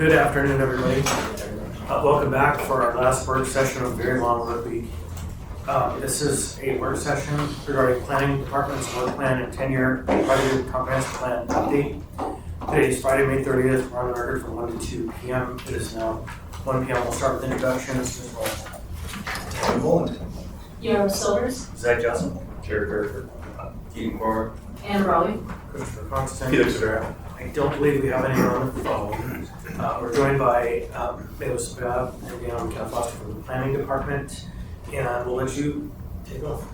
Good afternoon, everybody. Welcome back for our last work session of a very long work week. This is a work session regarding planning department's work plan and 10-year targeted comprehensive plan update. Today is Friday, May 30th. We're on the record from 1 to 2 p.m. It is now 1 p.m. We'll start with introductions as well. Tim Holland. Yo Silvers. Zach Johnson. Jared Burford. Keaton Cormer. And Raleigh. Christopher Constant. Felix Rivera. I don't believe we have anyone on the phone. We're joined by Mayo Sabab and Dan Foster from the planning department, and we'll let you take off.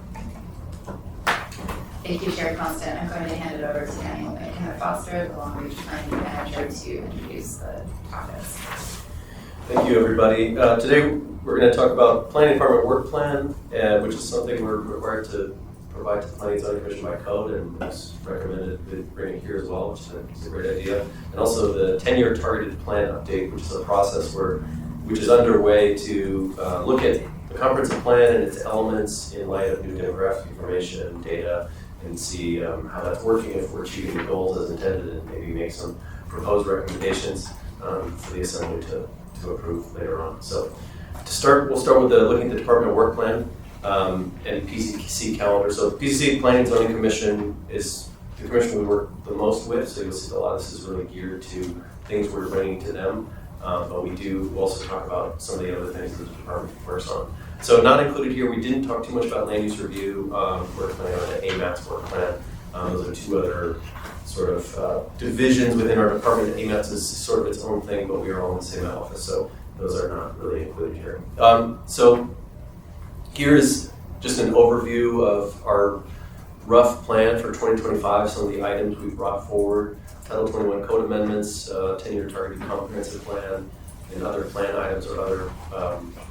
Thank you, Chair Constant. I'm going to hand it over to Daniel Foster, the Long Range Planning Manager, to introduce the topics. Thank you, everybody. Today we're going to talk about planning department work plan, which is something we're required to provide to the Planning and Zoning Commission by code, and it's recommended to bring it here as well, which is a great idea. And also the 10-year targeted plan update, which is a process which is underway to look at the comprehensive plan and its elements in light of new demographic information, data, and see how that's working, if we're achieving the goals as intended, and maybe make some proposed recommendations for the Assembly to approve later on. So to start, we'll start with looking at the Department of Work Plan and PCC calendar. So the PCC Planning and Zoning Commission is the commission we work the most with, so you'll see that a lot of this is really geared to things we're bringing to them, but we do also talk about some of the other things that the department works on. So not included here, we didn't talk too much about land use review work plan or the AMATS work plan. Those are two other sort of divisions within our department. AMATS is sort of its own thing, but we are all in the same office, so those are not really included here. So here is just an overview of our rough plan for 2025, some of the items we've brought forward, Title 21 code amendments, 10-year targeted comprehensive plan, and other plan items or other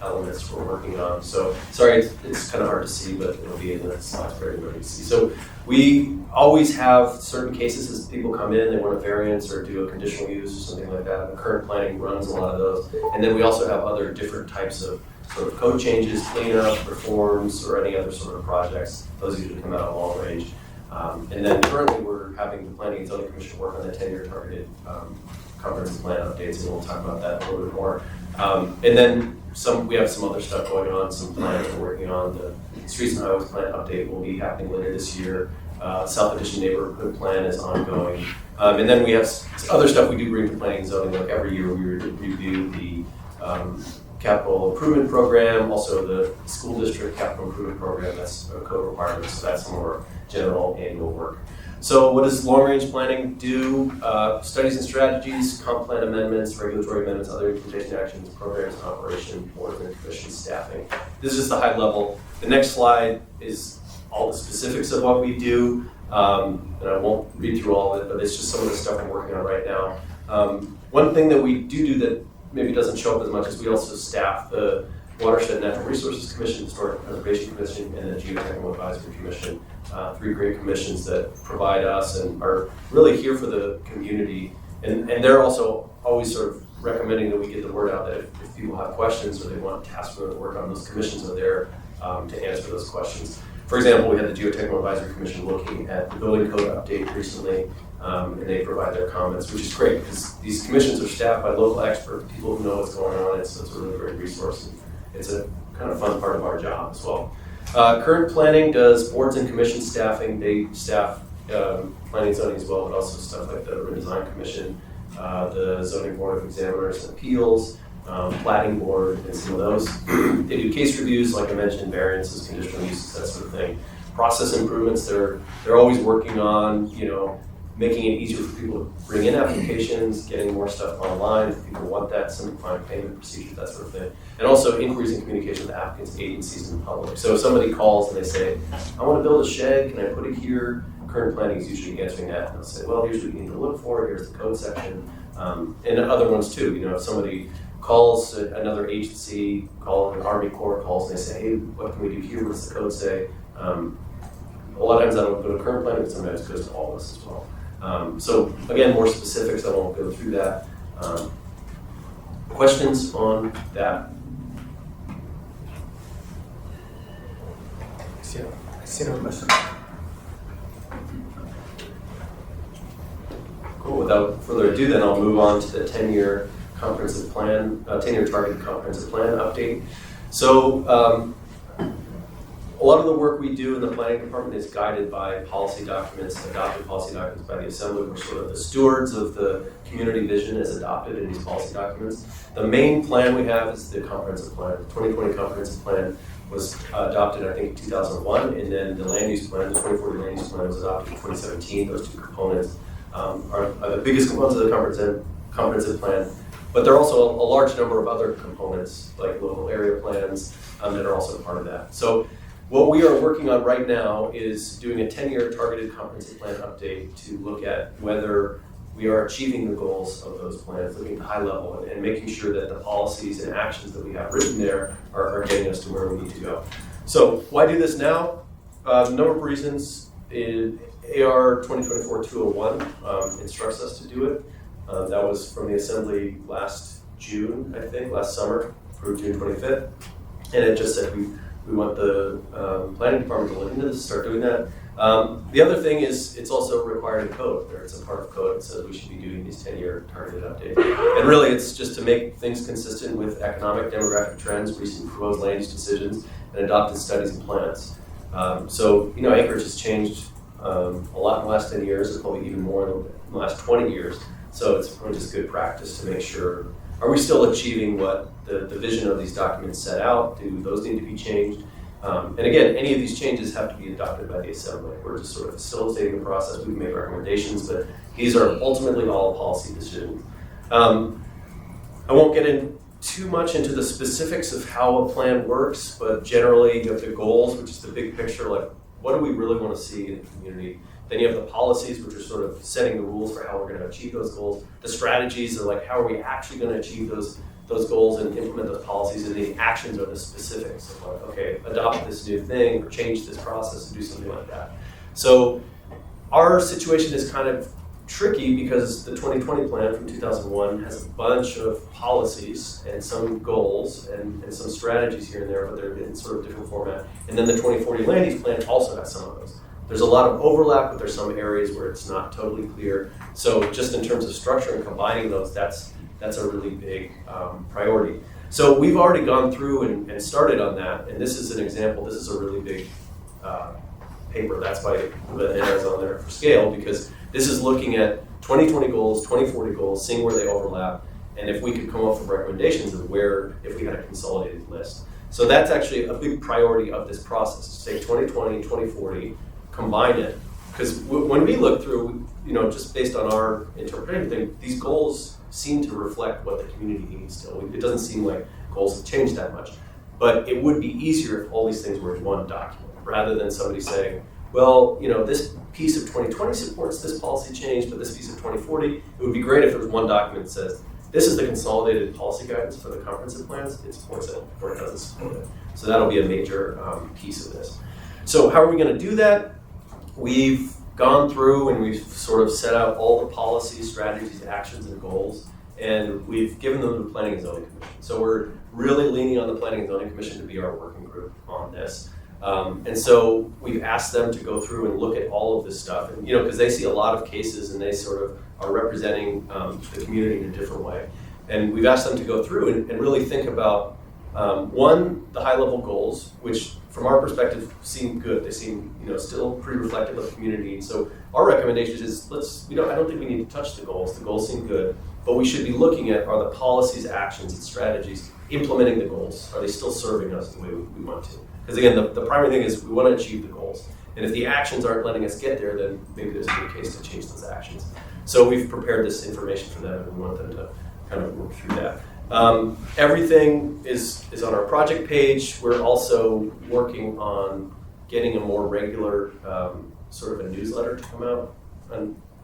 elements we're working on. So sorry, it's kind of hard to see, but it'll be in the next slides for everybody to see. So we always have certain cases as people come in, they want a variance or do a conditional use or something like that. The current planning runs a lot of those. And then we also have other different types of sort of code changes, cleanup, reforms, or any other sort of projects. Those usually come out of long range. And then currently we're having the Planning and Zoning Commission work on the 10-year targeted comprehensive plan updates, and we'll talk about that a little bit more. And then we have some other stuff going on, some plans we're working on. The Streets and Highways Plan update will be happening later this year. South Addition Neighborhood Plan is ongoing. And then we have other stuff we do bring to Planning and Zoning. Like every year we review the capital improvement program, also the school district capital improvement program. That's a code requirement, so that's some of our general annual work. So what does long range planning do? Studies and strategies, comp plan amendments, regulatory amendments, other implementation actions, programs and operation, board and commission staffing. This is just the high level. The next slide is all the specifics of what we do. And I won't read through all of it, but it's just some of the stuff we're working on right now. One thing that we do that maybe doesn't show up as much is we also staff the Watershed Natural Resources Commission, Historic Preservation Commission, and the Geotechnical Advisory Commission. Three great commissions that provide us and are really here for the community. And they're also always sort of recommending that we get the word out that if people have questions or they want tasks for them to work on, those commissions are there to answer those questions. For example, we had the Geotechnical Advisory Commission looking at the building code update recently, and they provide their comments, which is great because these commissions are staffed by local experts, people who know what's going on. It's a really great resource. It's a kind of fun part of our job as well. Current planning does boards and commission staffing. They staff planning and zoning as well, but also stuff like the Urban Design Commission, the Zoning Board of Examiners and Appeals, Platting Board, and some of those. They do case reviews, like I mentioned, variances, conditional uses, that sort of thing. Process improvements, they're always working on, making it easier for people to bring in applications, getting more stuff online if people want that, simplifying payment procedures, that sort of thing. And also increasing communication with applicants, agencies, and the public. So if somebody calls and they say, I want to build a shed, can I put it here? Current planning is usually answering that. And they'll say, well, here's what you need to look for, here's the code section. And other ones too, if somebody calls another agency, an Army Corps calls and they say, hey, what can we do here? What's the code say? A lot of times I don't go to current planning, but sometimes it goes to all of us as well. So again, more specifics, I won't go through that. Questions on that? I see no question. Cool. Without further ado, then I'll move on to the 10-year comprehensive plan, 10-year targeted comprehensive plan update. So a lot of the work we do in the planning department is guided by policy documents, adopted policy documents by the Assembly. We're sort of the stewards of the community vision as adopted in these policy documents. The main plan we have is the comprehensive plan. The 2020 comprehensive plan was adopted, I think, in 2001, and then the land use plan, the 2040 land use plan was adopted in 2017. Those two components are the biggest components of the comprehensive plan. But there are also a large number of other components, like local area plans, that are also part of that. So what we are working on right now is doing a 10-year targeted comprehensive plan update to look at whether we are achieving the goals of those plans, looking at high level and making sure that the policies and actions that we have written there are getting us to where we need to go. So why do this now? A number of reasons. AR 2024-201 instructs us to do it. That was from the Assembly last June, I think, last summer, approved June 25th. And it just said we want the planning department to look into this, start doing that. The other thing is it's also required in code, or it's a part of code that says we should be doing these 10-year targeted updates. And really it's just to make things consistent with economic demographic trends, recent proposed land use decisions, and adopted studies and plans. So, acreage has changed a lot in the last 10 years, and probably even more in the last 20 years. So it's probably just good practice to make sure, are we still achieving what the vision of these documents set out? Do those need to be changed? And again, any of these changes have to be adopted by the Assembly. We're just sort of facilitating the process. We can make recommendations, but these are ultimately all policy decisions. I won't get in too much into the specifics of how a plan works, but generally you have the goals, which is the big picture, like what do we really want to see in the community? Then you have the policies, which are sort of setting the rules for how we're going to achieve those goals. The strategies are like, how are we actually going to achieve those goals and implement those policies, and the actions are the specifics of like, okay, adopt this new thing or change this process and do something like that. So our situation is kind of tricky because the 2020 plan from 2001 has a bunch of policies and some goals and some strategies here and there, but they're in sort of different format. And then the 2040 land use plan also has some of those. There's a lot of overlap, but there's some areas where it's not totally clear. So just in terms of structure and combining those, that's a really big priority. So we've already gone through and started on that, and this is an example. This is a really big paper. That's why the arrows on there for scale, because this is looking at 2020 goals, 2040 goals, seeing where they overlap, and if we could come up with recommendations of where, if we had a consolidated list. So that's actually a big priority of this process. Say 2020, 2040, combine it. Because when we look through, just based on our interpretation thing, these goals seem to reflect what the community needs still. It doesn't seem like goals have changed that much. But it would be easier if all these things were in one document, rather than somebody saying, well, this piece of 2020 supports this policy change, but this piece of 2040, it would be great if there was one document that says, this is the consolidated policy guidance for the comprehensive plans, it supports it, or it doesn't support it. So that'll be a major piece of this. So how are we gonna do that? We've gone through and we've sort of set out all the policies, strategies, actions, and goals, and we've given them to the Planning and Zoning Commission. So we're really leaning on the Planning and Zoning Commission to be our working group on this. And so we've asked them to go through and look at all of this stuff, and because they see a lot of cases and they sort of are representing the community in a different way. And we've asked them to go through and really think about, one, the high-level goals, which from our perspective seem good. They seem, still pretty reflective of the community. So our recommendation is I don't think we need to touch the goals. The goals seem good, but we should be looking at, are the policies, actions, and strategies implementing the goals? Are they still serving us the way we want to? Because again, the primary thing is we want to achieve the goals. And if the actions aren't letting us get there, then maybe there's a good case to change those actions. So we've prepared this information for them, and we want them to kind of work through that. Everything is on our project page. We're also working on getting a more regular sort of a newsletter to come out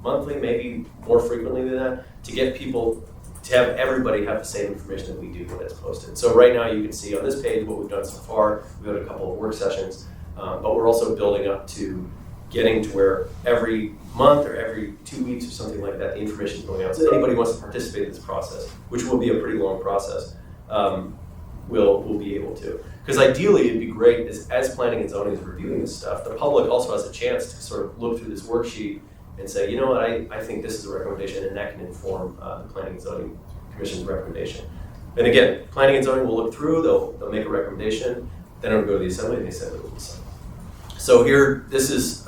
monthly, maybe more frequently than that, to get people, to have everybody have the same information that we do when it's posted. So right now you can see on this page what we've done so far. We've had a couple of work sessions, but we're also building up to getting to where every month or every 2 weeks or something like that, the information is going out. So anybody who wants to participate in this process, which will be a pretty long process, will be able to. Because ideally it'd be great as planning and zoning is reviewing this stuff, the public also has a chance to sort of look through this worksheet and say, I think this is a recommendation, and that can inform the Planning and Zoning commission's recommendation. And again, planning and zoning will look through, they'll make a recommendation, then it'll go to the assembly, and the assembly will decide. So here, this is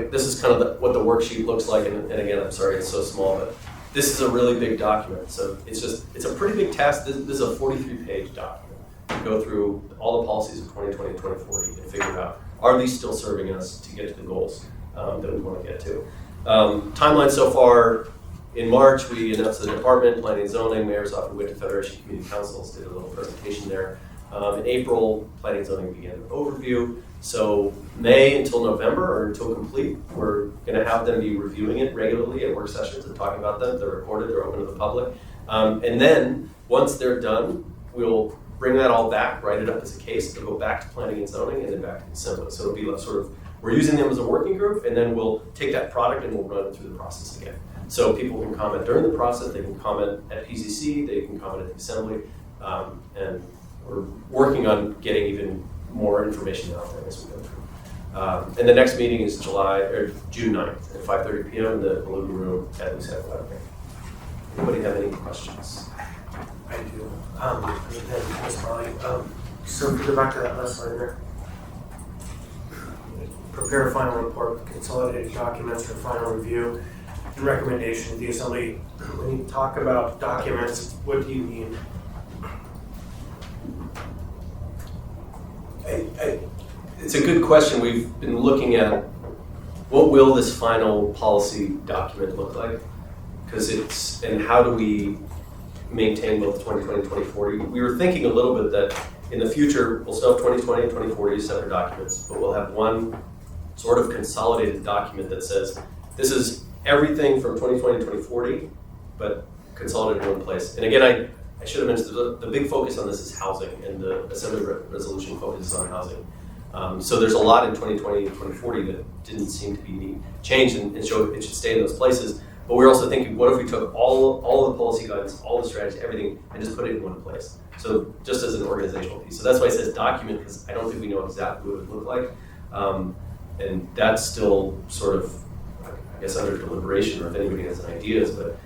this is kind of what the worksheet looks like, and again, I'm sorry it's so small, but this is a really big document. So it's a pretty big task. This is a 43-page document to go through all the policies of 2020 and 2040 and figure out, are these still serving us to get to the goals that we want to get to? Timeline so far, in March, we announced the department, planning and zoning, mayor's office, we went to Federation Community Councils, did a little presentation there. In April, planning and zoning began an overview. So May until November, or until complete, we're going to have them be reviewing it regularly at work sessions and talking about them. They're recorded, they're open to the public. And then once they're done, we'll bring that all back, write it up as a case, it'll go back to planning and zoning, and then back to the assembly. So it'll be like sort of, we're using them as a working group, and then we'll take that product and we'll run it through the process again. So people can comment during the process, they can comment at PCC, they can comment at the assembly, and we're working on getting even more information out there as we go through. And the next meeting is June 9th at 5:30 p.m. in the Balloon Room at least at 11. Anybody have any questions? I do. And Ms. Marley, so if you go back to that list right there. Prepare a final report with consolidated documents for final review and recommendation to the assembly. When you talk about documents, what do you mean? It's a good question. We've been looking at what will this final policy document look like? And how do we maintain both 2020 and 2040? We were thinking a little bit that in the future, we'll still have 2020 and 2040 as separate documents, but we'll have one sort of consolidated document that says, this is everything from 2020 to 2040, but consolidated in one place. And again, I should have mentioned the big focus on this is housing, and the assembly resolution focuses on housing. So there's a lot in 2020 and 2040 that didn't seem to be changed, and so it should stay in those places. But we're also thinking, what if we took all the policy guidance, all the strategy, everything, and just put it in one place? So just as an organizational piece. So that's why it says document, because I don't think we know exactly what it would look like. And that's still sort of, I guess, under deliberation, or if anybody has ideas. But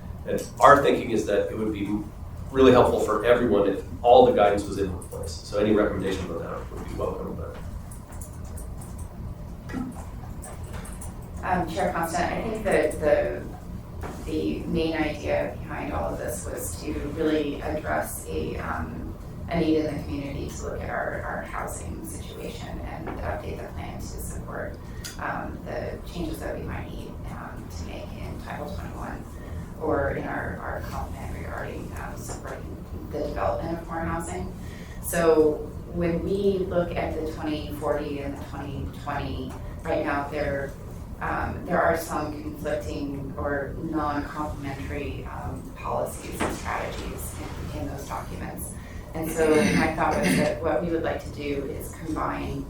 our thinking is that it would be really helpful for everyone if all the guidance was in one place. So any recommendations on that would be welcome. But Chair Constant, I think that the main idea behind all of this was to really address a need in the community to look at our housing situation and update the plan to support the changes that we might need to make in Title 21 or in our comp plan regarding supporting the development of more housing. So when we look at the 2040 and the 2020, right now there are some conflicting or non-complementary policies and strategies in those documents. And so my thought was that what we would like to do is combine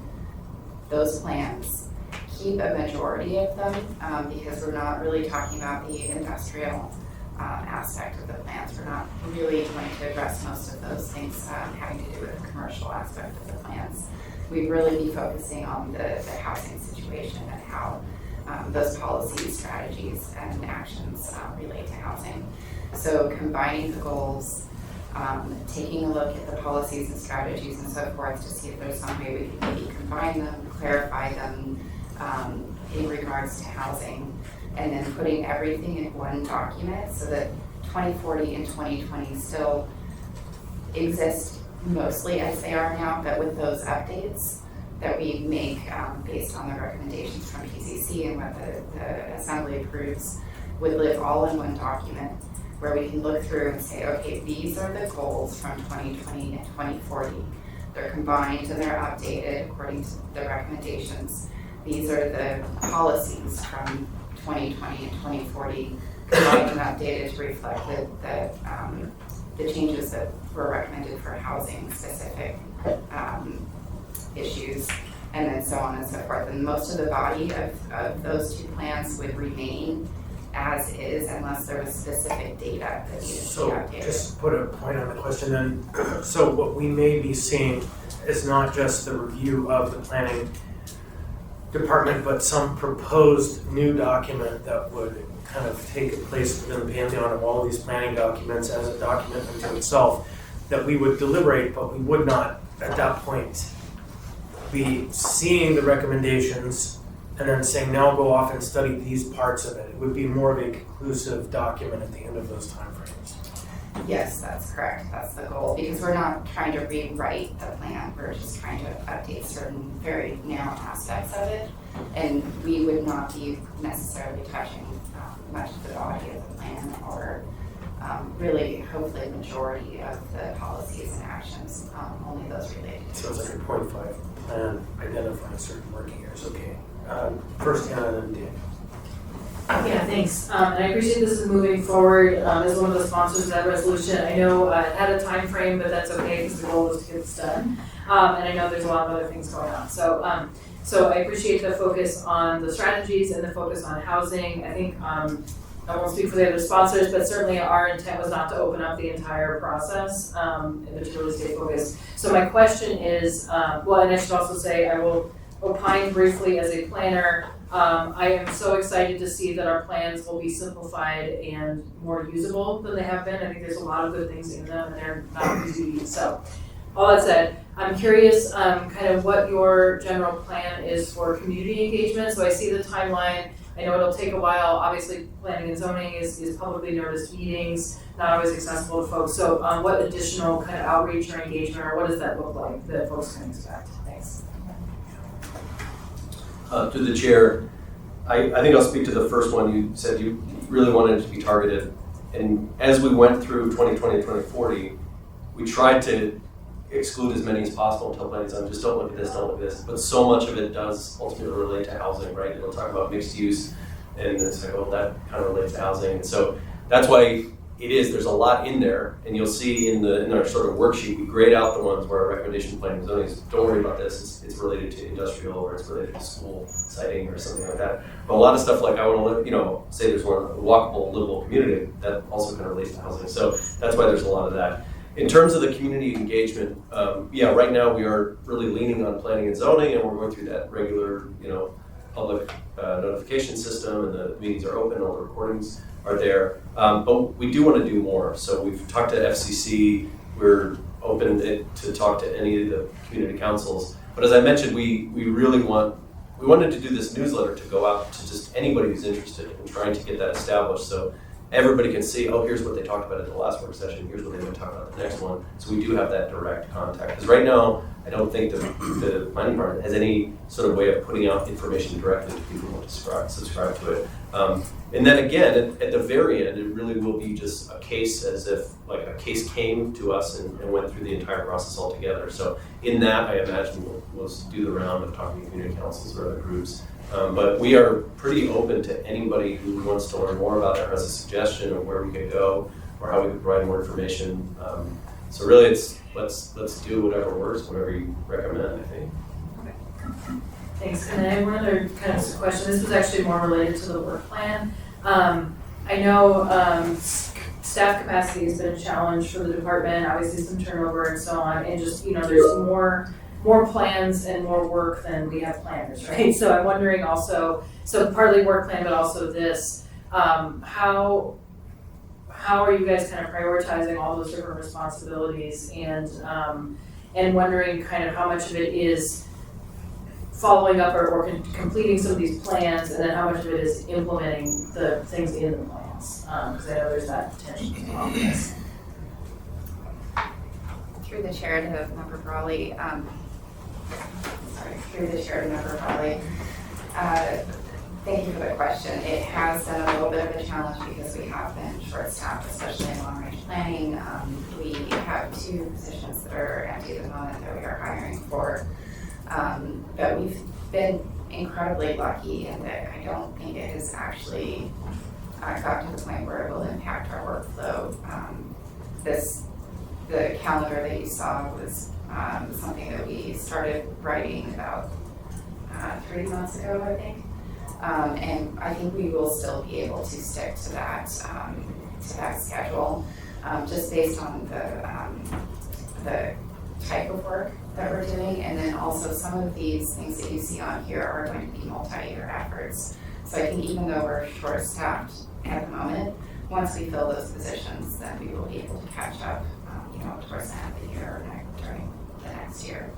those plans, keep a majority of them, because we're not really talking about the industrial aspect of the plans. We're not really going to address most of those things having to do with the commercial aspect of the plans. We'd really be focusing on the housing situation and how those policies, strategies, and actions relate to housing. So combining the goals, taking a look at the policies and strategies and so forth to see if there's some way we can maybe combine them, clarify them in regards to housing, and then putting everything in one document so that 2040 and 2020 still exist mostly as they are now, but with those updates that we make based on the recommendations from PCC and what the Assembly approves would live all in one document where we can look through and say, okay, these are the goals from 2020 and 2040. They're combined and they're updated according to the recommendations. These are the policies from 2020 and 2040 combined and updated to reflect the changes that were recommended for housing specific issues, and then so on and so forth. And most of the body of those two plans would remain as is unless there was specific data that needed to be updated. So just put a point on the question then. So what we may be seeing is not just the review of the planning department, but some proposed new document that would kind of take place within the pantheon of all of these planning documents as a document unto itself, that we would deliberate, but we would not at that point be seeing the recommendations and then saying, now go off and study these parts of it. It would be more of a conclusive document at the end of those timeframes. Yes, that's correct. That's the goal, because we're not trying to rewrite the plan. We're just trying to update certain very narrow aspects of it. And we would not be necessarily touching much of the body of the plan, or really, hopefully, majority of the policies and actions, only those related to. So it's like a 0.5 plan identifying certain working areas. Okay. First Hannah and then Dan. Yeah, thanks. And I appreciate this is moving forward as one of the sponsors of that resolution. I know it had a time frame, but that's okay because the goal was to get this done. And I know there's a lot of other things going on. So I appreciate the focus on the strategies and the focus on housing. I think I won't speak for the other sponsors, but certainly our intent was not to open up the entire process and to really stay focused. So my question is, well, and I should also say I will opine briefly as a planner. I am so excited to see that our plans will be simplified and more usable than they have been. I think there's a lot of good things in them and they're not easy to use. So all that said, I'm curious kind of what your general plan is for community engagement. So I see the timeline. I know it'll take a while. Obviously, planning and zoning is publicly noticed meetings, not always accessible to folks. So what additional kind of outreach or engagement, or what does that look like that folks can expect? Thanks. Through the chair, I think I'll speak to the first one. You said you really wanted it to be targeted. And as we went through 2020 and 2040, we tried to exclude as many as possible until planning zone. Just don't look at this, don't look at this. But so much of it does ultimately relate to housing, right? It'll talk about mixed use, and it's like, oh, that kind of relates to housing. And so that's why there's a lot in there. And you'll see in our sort of worksheet, we grade out the ones where our recommendation planning and zoning is, don't worry about this, it's related to industrial or it's related to school siting or something like that. But a lot of stuff like I want to live, say there's one walkable, livable community, that also kind of relates to housing. So that's why there's a lot of that. In terms of the community engagement, right now we are really leaning on planning and zoning, and we're going through that regular, public notification system, and the meetings are open, all the recordings are there. But we do want to do more. So we've talked to FCC, we're open to talk to any of the community councils. But as I mentioned, we wanted to do this newsletter to go out to just anybody who's interested in trying to get that established. So everybody can see, oh, here's what they talked about at the last work session, here's what they're going to talk about at the next one. So we do have that direct contact. Because right now, I don't think the planning department has any sort of way of putting out information directly to people who want to subscribe to it. And then again, at the very end, it really will be just a case, as if like a case came to us and went through the entire process altogether. So in that, I imagine we'll do the round of talking to community councils or other groups. But we are pretty open to anybody who wants to learn more about it or has a suggestion of where we could go or how we could provide more information. So really, it's let's do whatever works, whatever you recommend, I think. Thanks. And I have one other kind of question. This was actually more related to the work plan. I know staff capacity has been a challenge for the department, obviously some turnover and so on, and just, there's more plans and more work than we have planners, right? So I'm wondering also, so partly work plan, but also this, how are you guys kind of prioritizing all those different responsibilities, and wondering kind of how much of it is following up or completing some of these plans, and then how much of it is implementing the things in the plans, because I know there's that tension as well. Yes. Through the chair to Member Brawley, thank you for the question. It has been a little bit of a challenge because we have been short-staffed, especially in long-range planning. We have 2 positions that are empty at the moment that we are hiring for. But we've been incredibly lucky in that I don't think it has actually gotten to the point where it will impact our workflow. The calendar that you saw was something that we started writing about 3 months ago, I think. And I think we will still be able to stick to that schedule, just based on the type of work that we're doing, and then also some of these things that you see on here are going to be multi-year efforts. So I think even though we're short-staffed at the moment. Once we fill those positions, then we will be able to catch up, towards the end of the year or during the next year.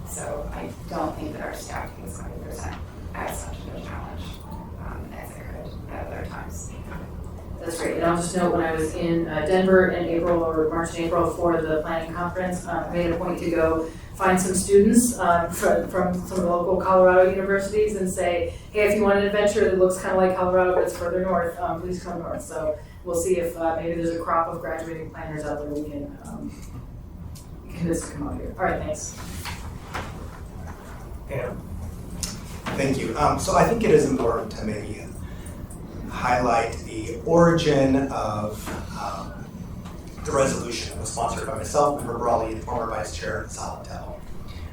So I don't think that our staffing is going to present as much of a challenge as it could at other times. That's great. And I'll just note, when I was in Denver in April, or March and April, for the planning conference, I made a point to go find some students from some of the local Colorado universities and say, hey, if you want an adventure that looks kind of like Colorado but it's further north, please come north. So we'll see if maybe there's a crop of graduating planners out there we can convince to come out here. All right, thanks. Pam? Thank you. So I think it is important to maybe highlight the origin of the resolution that was sponsored by myself, Member Brawley, and former Vice Chair Salatel.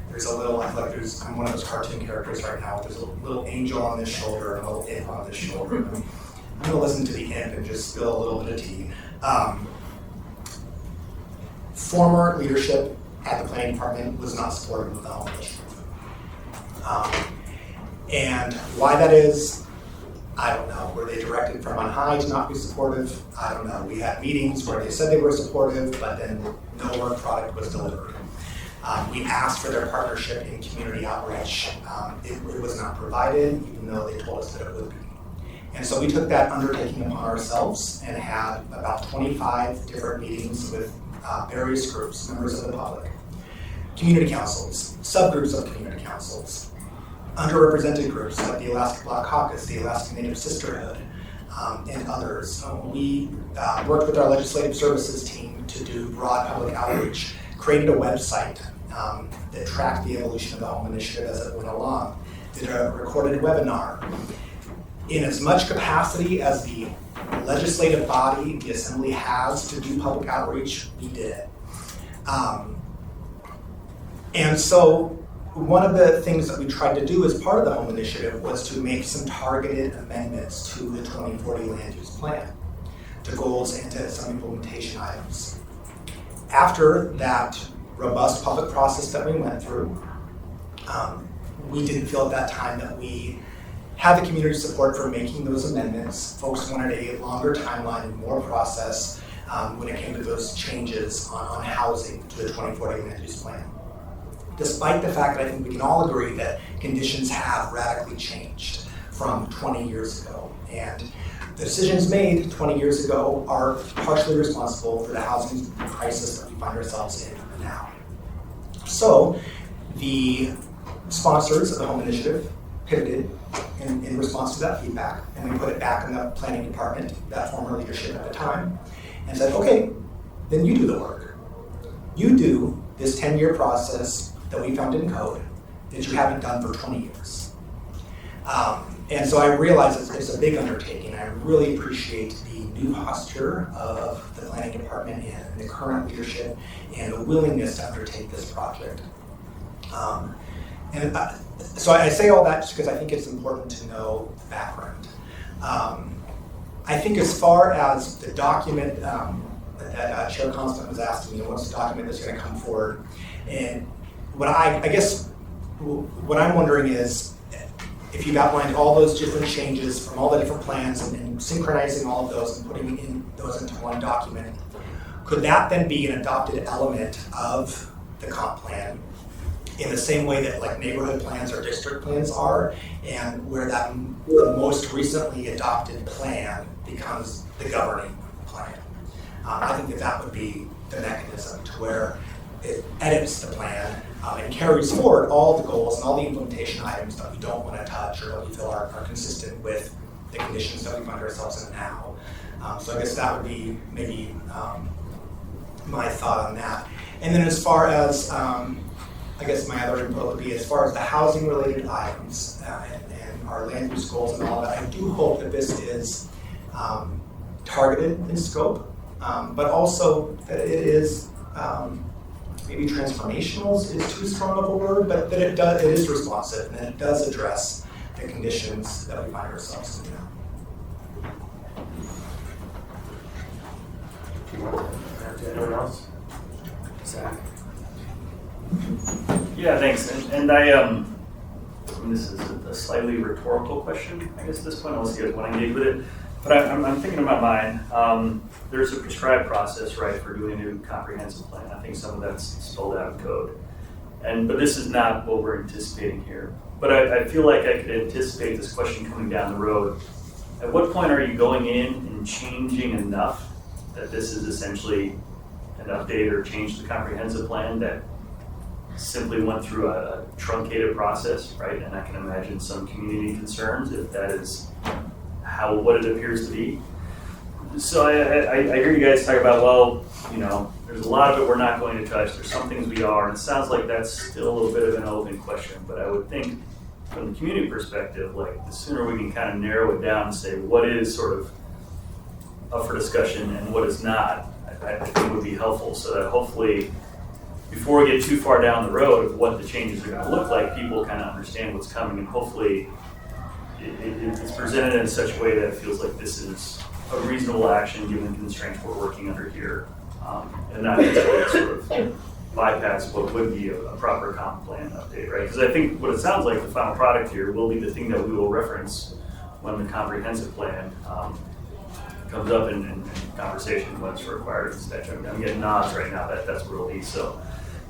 There's a little, I feel like I'm one of those cartoon characters right now. There's a little angel on this shoulder and a little imp on this shoulder. I'm going to listen to the imp and just spill a little bit of tea. Former leadership at the planning department was not supportive of the home initiative. And why that is, I don't know. Were they directed from on high to not be supportive? I don't know. We had meetings where they said they were supportive, but then no work product was delivered. We asked for their partnership in community outreach. It was not provided, even though they told us that it would be. And so we took that undertaking upon ourselves and had about 25 different meetings with various groups, members of the public, community councils, subgroups of community councils, underrepresented groups like the Alaska Black Caucus, the Alaska Native Sisterhood, and others. We worked with our legislative services team to do broad public outreach, created a website that tracked the evolution of the home initiative as it went along, did a recorded webinar. In as much capacity as the legislative body, the assembly, has to do public outreach, we did it. And so one of the things that we tried to do as part of the home initiative was to make some targeted amendments to the 2040 land use plan, to goals and to some implementation items. After that robust public process that we went through, we didn't feel at that time that we had the community support for making those amendments. Folks wanted a longer timeline and more process when it came to those changes on housing to the 2040 land use plan. Despite the fact that I think we can all agree that conditions have radically changed from 20 years ago. And the decisions made 20 years ago are partially responsible for the housing crisis that we find ourselves in now. So the sponsors of the home initiative pivoted in response to that feedback, and we put it back in the planning department, that former leadership at the time, and said, okay, then you do the work. You do this 10-year process that we found in code that you haven't done for 20 years. And so I realize it's a big undertaking. I really appreciate the new posture of the planning department and the current leadership and the willingness to undertake this project. So I say all that just because I think it's important to know the background. I think as far as the document that Chair Constant was asking, what's the document that's going to come forward? And what I guess what I'm wondering is, if you've outlined all those different changes from all the different plans and synchronizing all of those and putting those into one document, could that then be an adopted element of the comp plan in the same way that like neighborhood plans or district plans are, and where that the most recently adopted plan becomes the governing plan? I think that would be the mechanism to where it edits the plan and carries forward all the goals and all the implementation items that we don't want to touch or that we feel are consistent with the conditions that we find ourselves in now. So I guess that would be maybe my thought on that. And then as far as, I guess my other input would be as far as the housing related items and our land use goals and all that, I do hope that this is targeted in scope, but also that it is maybe transformational is too strong of a word, but that it is responsive and that it does address the conditions that we find ourselves in now. Anyone else? Zach? Yeah, thanks. And I this is a slightly rhetorical question, I guess at this point, unless you guys want to engage with it. But I'm thinking in my mind, there's a prescribed process, right, for doing a new comprehensive plan. I think some of that's spelled out in code. But this is not what we're anticipating here. But I feel like I could anticipate this question coming down the road. At what point are you going in and changing enough that this is essentially an update or change to the comprehensive plan that simply went through a truncated process, right? And I can imagine some community concerns if that is what it appears to be. So I hear you guys talk about, well, you know, there's a lot of it we're not going to touch. There's some things we are, and it sounds like that's still a little bit of an open question. But I would think from the community perspective, like the sooner we can kind of narrow it down and say what is sort of up for discussion and what is not, I think would be helpful so that hopefully before we get too far down the road of what the changes are going to look like, people kind of understand what's coming, and hopefully it's presented in such a way that it feels like this is a reasonable action given the constraints we're working under here, and not just sort of bypass what would be a proper comp plan update, right? Because I think what it sounds like the final product here will be the thing that we will reference when the comprehensive plan comes up in conversation when it's required. I'm getting nods right now that that's where it'll be. So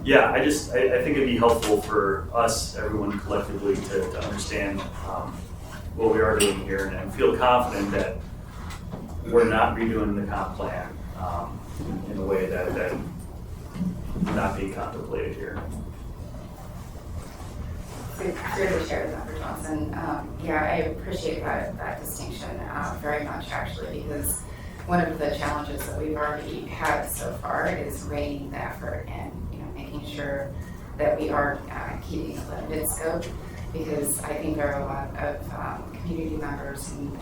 yeah, I think it'd be helpful for us, everyone collectively, to understand what we are doing here and feel confident that we're not redoing the comp plan in a way that not being contemplated here. So through the chair, Dr. Johnson, yeah, I appreciate that distinction very much actually, because one of the challenges that we've already had so far is reining the effort and making sure that we are keeping a limited scope, because I think there are a lot of community members and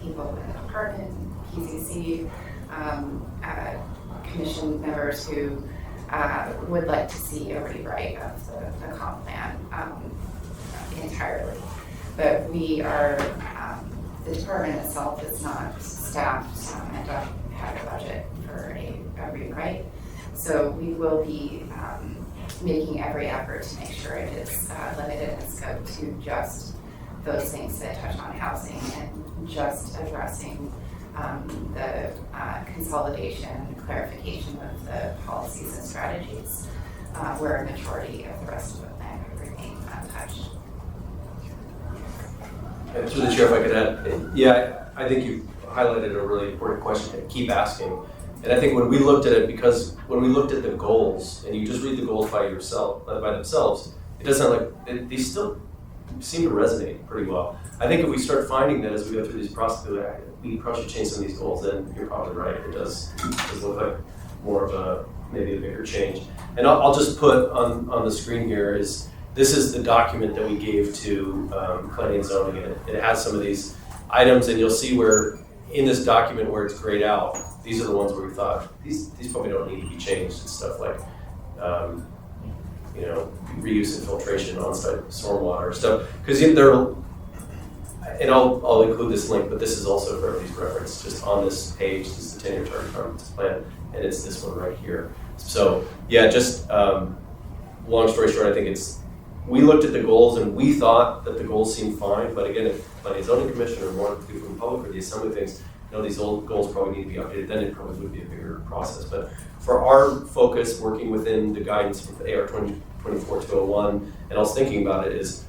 people in the department, PCC, commission members who would like to see a rewrite of the comp plan entirely. But we are, the department itself is not staffed and don't have a budget for a rewrite. So we will be making every effort to make sure it is limited in scope to just those things that touch on housing and just addressing the consolidation, clarification of the policies and strategies where a majority of the rest of the plan could remain untouched. And through the chair, if I could add, yeah, I think you highlighted a really important question to keep asking. And I think when we looked at it, because when we looked at the goals, and you just read the goals by themselves, it doesn't sound like they still seem to resonate pretty well. I think if we start finding that as we go through these processes, we probably should change some of these goals, then you're probably right. It does look like more of maybe a bigger change. And I'll just put on the screen here this is the document that we gave to planning and zoning, and it has some of these items, and you'll see where in this document where it's grayed out, these are the ones where we thought these probably don't need to be changed. It's stuff like reuse and filtration, on-site stormwater stuff, because they're, and I'll include this link, but this is also for everybody's reference, just on this page. This is the 10-year target comprehensive plan, and it's this one right here. So yeah, just long story short, I think we looked at the goals and we thought that the goals seemed fine, but again, if planning and zoning commission or more people from the public or the assembly thinks, these old goals probably need to be updated, then it probably would be a bigger process. But for our focus, working within the guidance from AR 2024-201, and I was thinking about it, is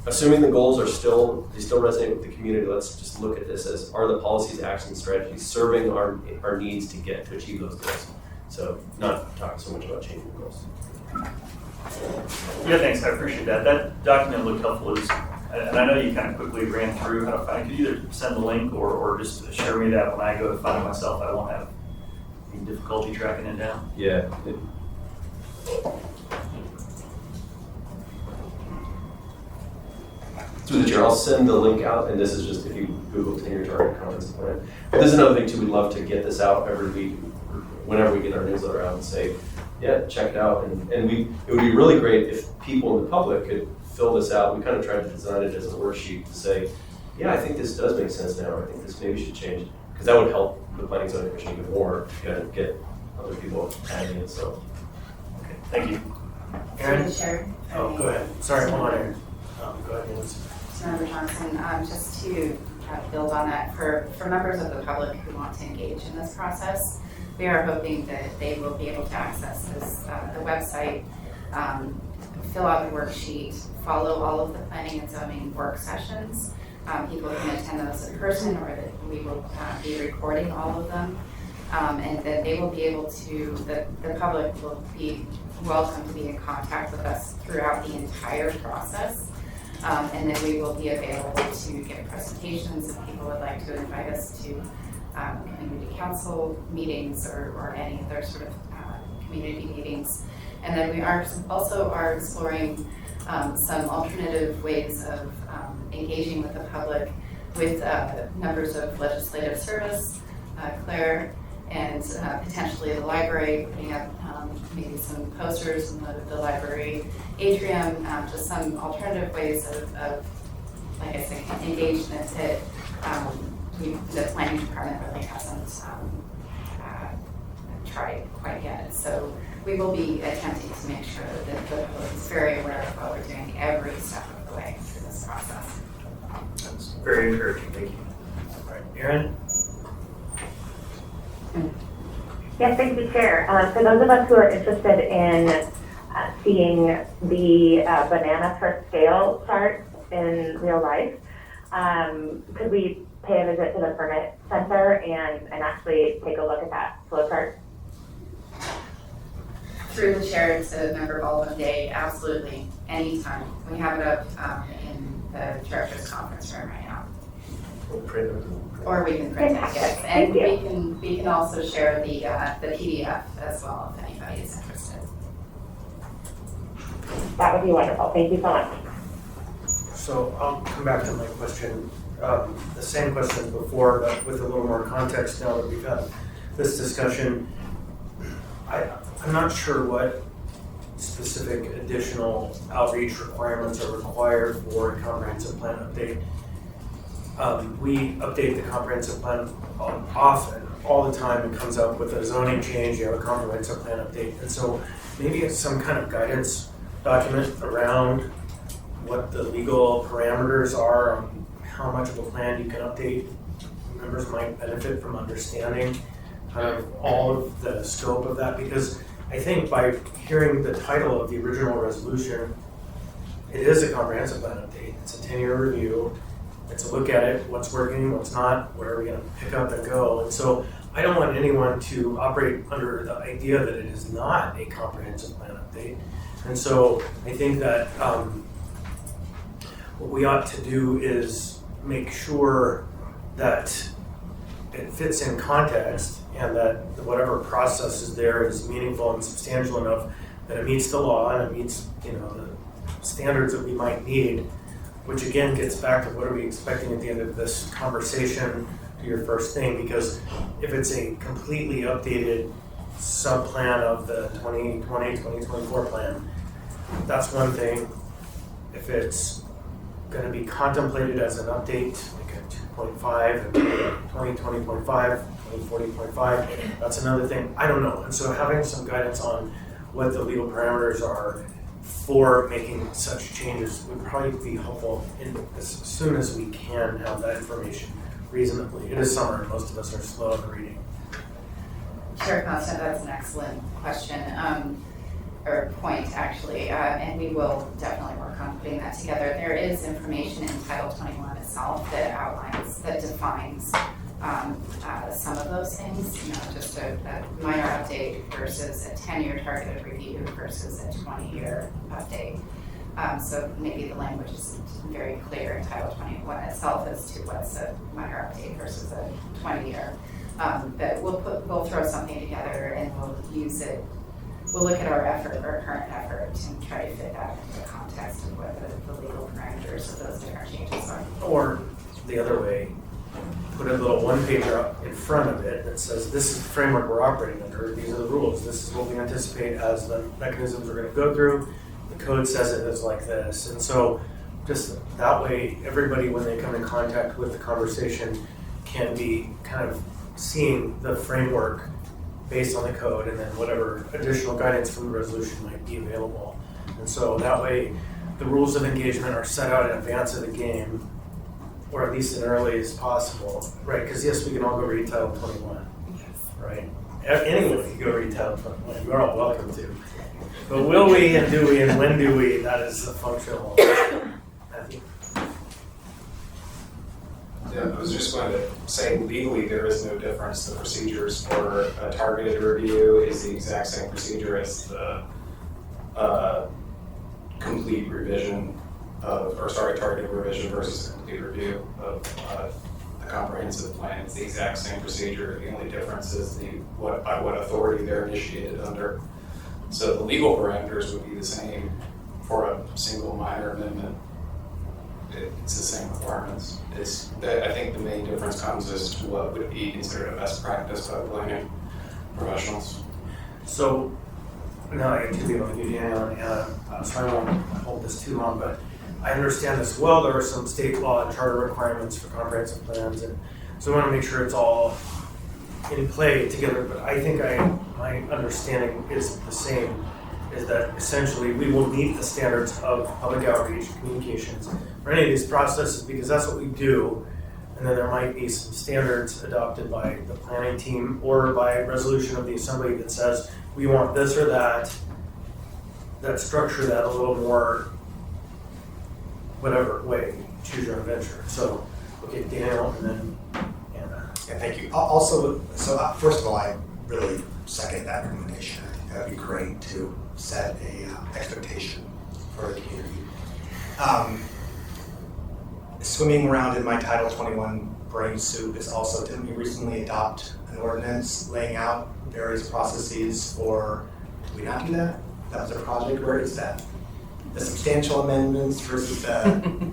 assuming the goals they still resonate with the community, let's just look at this as, are the policies, actions, strategies serving our needs to achieve those goals? So not talking so much about changing the goals. Yeah, thanks. I appreciate that. That document looked helpful, and I know you kind of quickly ran through how to find it. Could you either send the link or just share me that when I go to find it myself, I won't have any difficulty tracking it down? Yeah. Through the chair, I'll send the link out, and this is just if you Google 10-year target comprehensive plan. But this is another thing too, we'd love to get this out every week, whenever we get our newsletter out and say, yeah, check it out. And it would be really great if people in the public could fill this out. We kind of tried to design it as a worksheet to say, yeah, I think this does make sense now, or I think this maybe should change, because that would help the planning and zoning commission even more to kind of get other people adding it. So, okay, thank you. Aaron? Through the chair. Oh, go ahead. Sorry, hold on, Aaron. Go ahead, Nancy. Member Johnson, just to build on that. For members of the public who want to engage in this process, we are hoping that they will be able to access this, the website, fill out the worksheet, follow all of the planning and zoning work sessions. People can attend those in person, or that we will be recording all of them. And that they will be able to, the public will be welcome to be in contact with us throughout the entire process. And then we will be available to give presentations if people would like to invite us to community council meetings or any other sort of community meetings. And then we are also exploring some alternative ways of engaging with the public with members of legislative service, Claire, and potentially the library, putting up maybe some posters in the library atrium, just some alternative ways of like I said, engagement that the planning department really hasn't tried quite yet. So we will be attempting to make sure that the public is very aware of what we're doing every step of the way through this process. That's very encouraging, thank you. All right, Erin? Yes, thank you, Chair. For those of us who are interested in seeing the banana for scale chart in real life, could we pay a visit to the permit center and actually take a look at that flow chart? Through the chair to Member Baldwin Day, absolutely, anytime. We have it up in the director's conference room right now. We'll print it. Or we can print it, yes. And Thank we can also share the PDF as well if anybody is interested. That would be wonderful. Thank you so much. So I'll come back to my question, the same question before, but with a little more context now that we've had this discussion. I'm not sure what specific additional outreach requirements are required for a comprehensive plan update. We update the comprehensive plan often, all the time. It comes up with a zoning change, you have a comprehensive plan update. And so maybe it's some kind of guidance document around what the legal parameters are on how much of a plan you can update. Members might benefit from understanding kind of all of the scope of that, because I think by hearing the title of the original resolution, it is a comprehensive plan update. It's a 10-year review. It's a look at it, what's working, what's not, where are we going to pick up and go. And so I don't want anyone to operate under the idea that it is not a comprehensive plan update. And so I think that what we ought to do is make sure that it fits in context and that whatever process is there is meaningful and substantial enough that it meets the law and it meets, the standards that we might need, which again gets back to what are we expecting at the end of this conversation, to your first thing, because if it's a completely updated sub-plan of the 2020-2024 plan, that's one thing. If it's going to be contemplated as an update, like a 2.5, 2020.5, 2040.5, that's another thing. I don't know. And so having some guidance on what the legal parameters are for making such changes would probably be helpful as soon as we can have that information reasonably. It is summer and most of us are slow in reading. Sure, Constance, that's an excellent question, or point actually, and we will definitely work on putting that together. There is information in Title 21 itself that outlines, that defines some of those things, just a minor update versus a 10-year targeted review versus a 20-year update. So maybe the language isn't very clear in Title 21 itself as to what's a minor update versus a 20-year. But we'll throw something together and we'll use it. We'll look at our current effort, and try to fit that into the context of what the legal parameters of those different changes are. Or the other way, put a little one-pager up in front of it that says, this is the framework we're operating under, these are the rules, this is what we anticipate as the mechanisms we're going to go through, the code says it is like this. And so just that way, everybody, when they come in contact with the conversation, can be kind of seeing the framework based on the code and then whatever additional guidance from the resolution might be available. And so that way, the rules of engagement are set out in advance of the game, or at least as early as possible, right? Because yes, we can all go read Title 21, right? Anyone can go read Title 21, you're all welcome to. But will we and do we and when do we, that is a functional, I think. Yeah, I was just going to say legally there is no difference. The procedures for a targeted review is the exact same procedure as the complete revision targeted revision versus a complete review of the comprehensive plan. It's the exact same procedure. The only difference is by what authority they're initiated under. So the legal parameters would be the same for a single minor amendment. It's the same requirements. I think the main difference comes as to what would be considered a best practice by planning professionals. So, now I get to be with you, Daniel, and so I won't hold this too long, but I understand as well there are some state law and charter requirements for comprehensive plans, and so I want to make sure it's all in play together, but I think my understanding is the same, is that essentially we will meet the standards of public outreach and communications for any of these processes because that's what we do. And then there might be some standards adopted by the planning team or by resolution of the assembly that says we want this or that structure that a little more, whatever way, choose your own adventure. So, okay, Daniel, and then Anna. Yeah, thank you. Also, first of all, I really second that recommendation. I think that'd be great to set a expectation for the community. Swimming around in my Title 21 brain soup is also, didn't we recently adopt an ordinance laying out various processes for, did we not do that? That was a project, where is that? The substantial amendments versus the,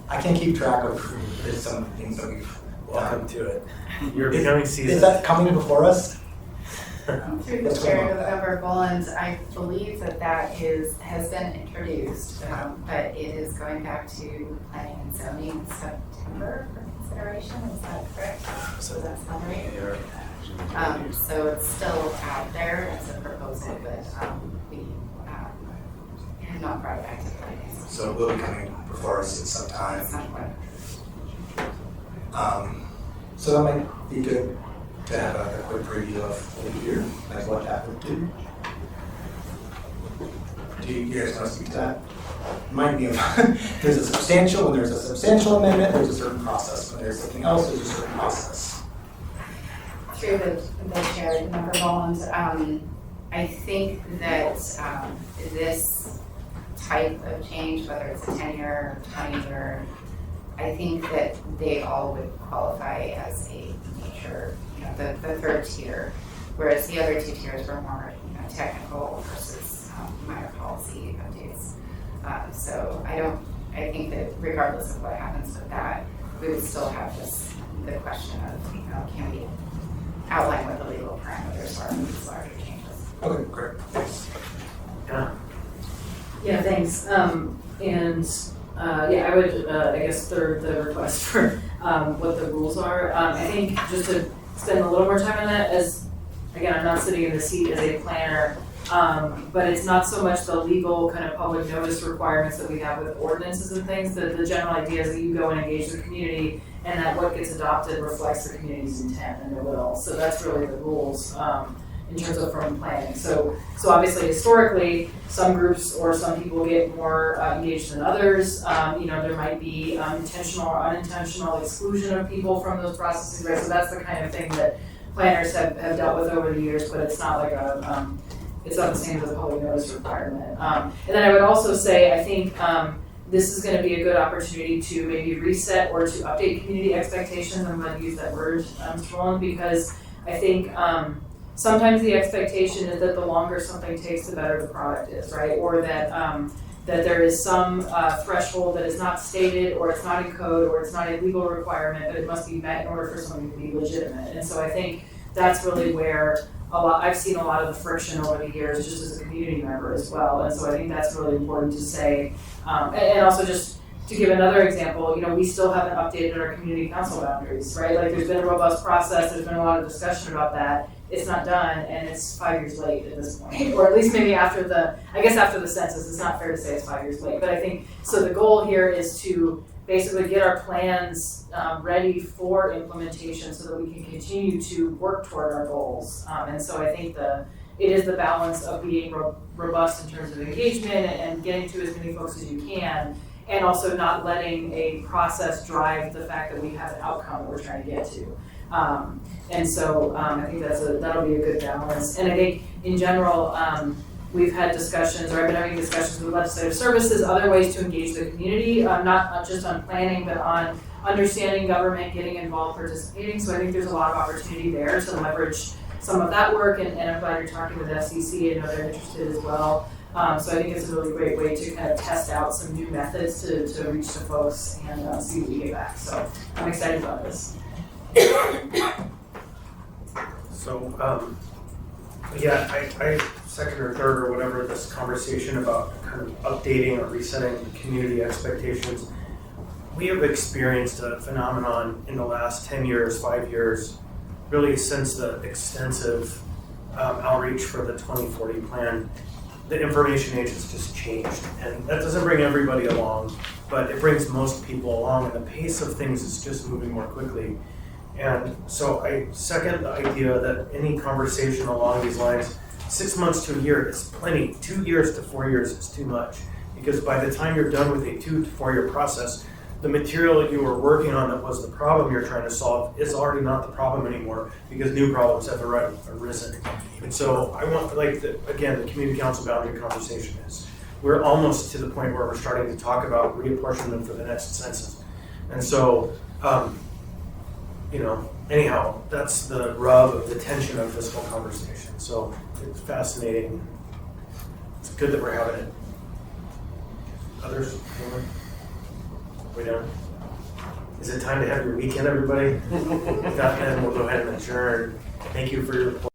I can't keep track of there's some things that we've Welcome to it. You're becoming seasoned. Is that coming before us? Through the chair of our Boland, I believe that has been introduced, but it is going back to planning and zoning in September for consideration. Is that correct? So that's not right. So it's still out there as a proposal, but we have not brought it back to planning. So it will be coming before us at some time. So that might be good to have a quick preview of the year, like what that would do. Do you guys want to speak to that? Remind me of, when there's a substantial amendment, there's a certain process. When there's something else, there's a certain process. Through the chair, Member Boland, I think that this type of change, whether it's a 10-year, 20-year, I think that they all would qualify as a major, the third tier, whereas the other two tiers were more, technical versus minor policy updates. So I think that regardless of what happens with that, we would still have the question of, can we outline what the legal parameters are for these larger changes? Okay, great. Thanks. Yeah. Yeah, thanks. I would, I guess, third the request for what the rules are. I think just to spend a little more time on that, as, again, I'm not sitting in the seat as a planner, but it's not so much the legal kind of public notice requirements that we have with ordinances and things. The general idea is that you go and engage the community and that what gets adopted reflects the community's intent and it will. So that's really the rules in terms of from planning. So obviously historically, some groups or some people get more engaged than others. There might be intentional or unintentional exclusion of people from those processes, right? So that's the kind of thing that planners have dealt with over the years, but it's not like it's not the same as a public notice requirement. And then I would also say, I think this is going to be a good opportunity to maybe reset or to update community expectations. I'm going to use that word, Mr. Roland, because I think sometimes the expectation is that the longer something takes, the better the product is, right? Or that that there is some threshold that is not stated, or it's not in code, or it's not a legal requirement, but it must be met in order for something to be legitimate. And so I think that's really where I've seen a lot of the friction over the years, just as a community member as well. And so I think that's really important to say. And also just to give another example, we still haven't updated our community council boundaries, right? Like there's been a robust process, there's been a lot of discussion about that. It's not done, and it's 5 years late at this point, or at least maybe after the census. It's not fair to say it's 5 years late, but I think, so the goal here is to basically get our plans ready for implementation so that we can continue to work toward our goals. And so I think it is the balance of being robust in terms of engagement and getting to as many folks as you can, and also not letting a process drive the fact that we have an outcome that we're trying to get to. And so I think that'll be a good balance. And I think in general, we've had discussions, or I've been having discussions with legislative services, other ways to engage the community, not just on planning, but on understanding government, getting involved, participating. So I think there's a lot of opportunity there to leverage some of that work, and I'm glad you're talking with FCC. I know they're interested as well. So I think it's a really great way to kind of test out some new methods to reach the folks and see what we get back. So I'm excited about this. So, yeah, I second or third or whatever this conversation about kind of updating or resetting community expectations. We have experienced a phenomenon in the last 10 years, 5 years, really since the extensive outreach for the 2040 plan. The information age has just changed, and that doesn't bring everybody along, but it brings most people along, and the pace of things is just moving more quickly. And so I second the idea that any conversation along these lines, 6 months to a year is plenty. 2 years to 4 years is too much, because by the time you're done with a 2 to 4 year process, the material that you were working on that was the problem you're trying to solve is already not the problem anymore, because new problems have already arisen. And so I want, again, the community council boundary conversation is, we're almost to the point where we're starting to talk about reapportionment for the next census. And so, anyhow, that's the rub of the tension of this whole conversation. So it's fascinating. It's good that we're having it. Others? Anyone? We done? Is it time to have your weekend, everybody? If not, then we'll go ahead and adjourn. Thank you for your report.